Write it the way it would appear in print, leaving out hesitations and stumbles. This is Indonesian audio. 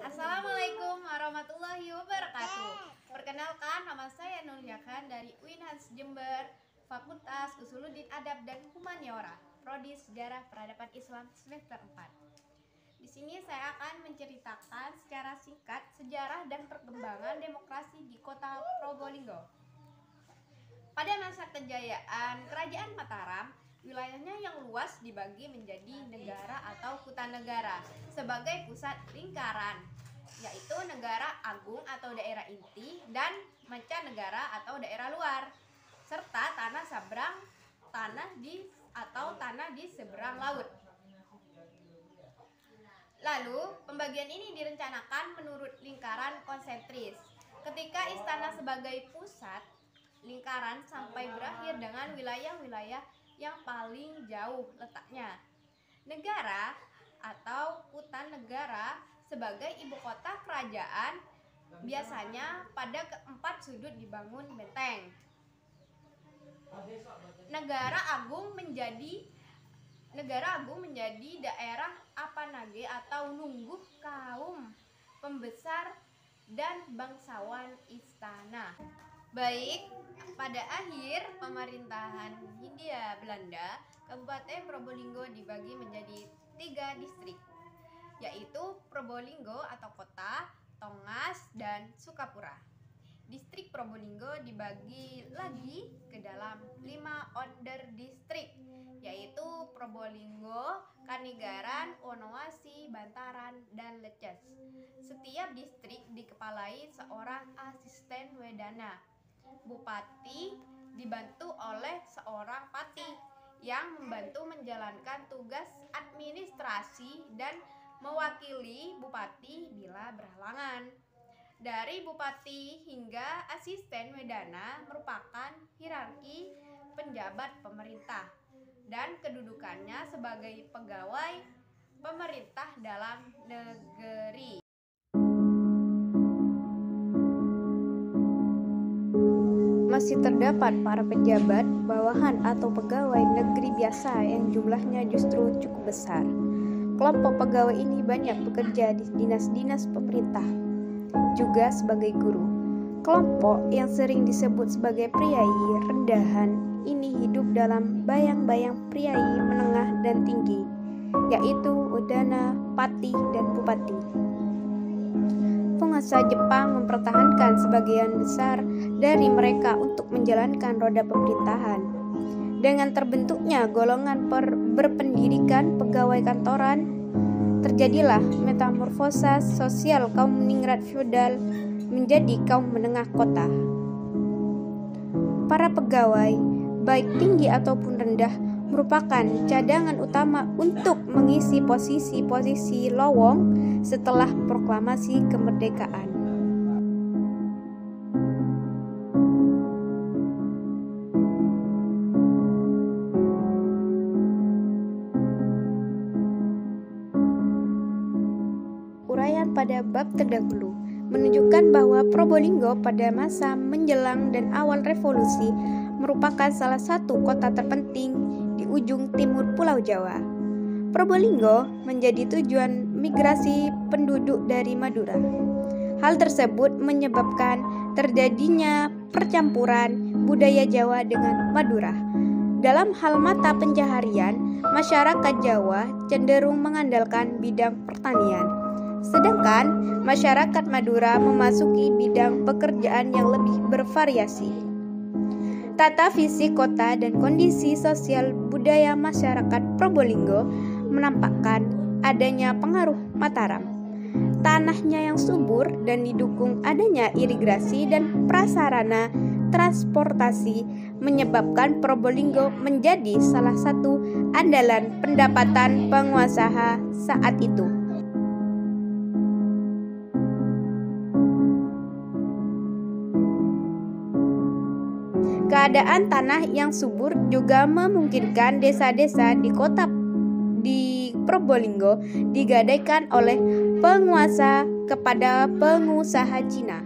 Assalamualaikum warahmatullahi wabarakatuh. Perkenalkan, nama saya Nulia Khan dari UINHANS Jember, Fakultas Usuluddin Adab dan Humaniora, Prodi Sejarah Peradaban Islam semester 4. Di sini saya akan menceritakan secara singkat sejarah dan perkembangan demokrasi di Kota Probolinggo. Pada masa kejayaan Kerajaan Mataram, wilayahnya yang luas dibagi menjadi negara atau kutanegara sebagai pusat lingkaran, yaitu negara agung atau daerah inti dan mancanegara atau daerah luar, serta tanah sabrang, tanah di seberang laut. Lalu, pembagian ini direncanakan menurut lingkaran konsentris. Ketika istana sebagai pusat lingkaran sampai berakhir dengan wilayah-wilayah yang paling jauh letaknya. Negara atau kutanegara sebagai ibu kota kerajaan, biasanya pada keempat sudut dibangun benteng. Negara agung menjadi daerah apanage atau nungguh kaum pembesar dan bangsawan istana. Baik, pada akhir pemerintahan Hindia Belanda, Kabupaten Probolinggo dibagi menjadi 3 distrik, yaitu Probolinggo atau kota, Tongas, dan Sukapura. Distrik Probolinggo dibagi lagi ke dalam 5 onder distrik, yaitu Probolinggo, Kanigaran, Wonowasi, Bantaran, dan Leces. Setiap distrik dikepalai seorang asisten wedana. Bupati dibantu oleh seorang pati yang membantu menjalankan tugas administrasi dan mewakili bupati bila berhalangan. Dari bupati hingga asisten wedana merupakan hierarki penjabat pemerintah dan kedudukannya sebagai pegawai pemerintah dalam negeri. Masih terdapat para pejabat, bawahan atau pegawai negeri biasa yang jumlahnya justru cukup besar. Kelompok pegawai ini banyak bekerja di dinas-dinas pemerintah, juga sebagai guru. Kelompok yang sering disebut sebagai priai rendahan ini hidup dalam bayang-bayang priai menengah dan tinggi, yaitu wedana, pati, dan bupati. Penguasa Jepang mempertahankan sebagian besar dari mereka untuk menjalankan roda pemerintahan. Dengan terbentuknya golongan berpendidikan pegawai kantoran, terjadilah metamorfosa sosial kaum ningrat feodal menjadi kaum menengah kota. Para pegawai, baik tinggi ataupun rendah, merupakan cadangan utama untuk mengisi posisi-posisi lowong setelah proklamasi kemerdekaan. Uraian pada bab terdahulu menunjukkan bahwa Probolinggo pada masa menjelang dan awal revolusi merupakan salah satu kota terpenting di ujung timur Pulau Jawa. Probolinggo menjadi tujuan migrasi penduduk dari Madura. Hal tersebut menyebabkan terjadinya percampuran budaya Jawa dengan Madura. Dalam hal mata pencaharian, masyarakat Jawa cenderung mengandalkan bidang pertanian, sedangkan masyarakat Madura memasuki bidang pekerjaan yang lebih bervariasi. Tata fisik kota dan kondisi sosial budaya masyarakat Probolinggo menampakkan adanya pengaruh Mataram. Tanahnya yang subur dan didukung adanya irigasi dan prasarana transportasi menyebabkan Probolinggo menjadi salah satu andalan pendapatan pengusaha saat itu. Keadaan tanah yang subur juga memungkinkan desa-desa di Probolinggo digadaikan oleh penguasa kepada pengusaha Cina.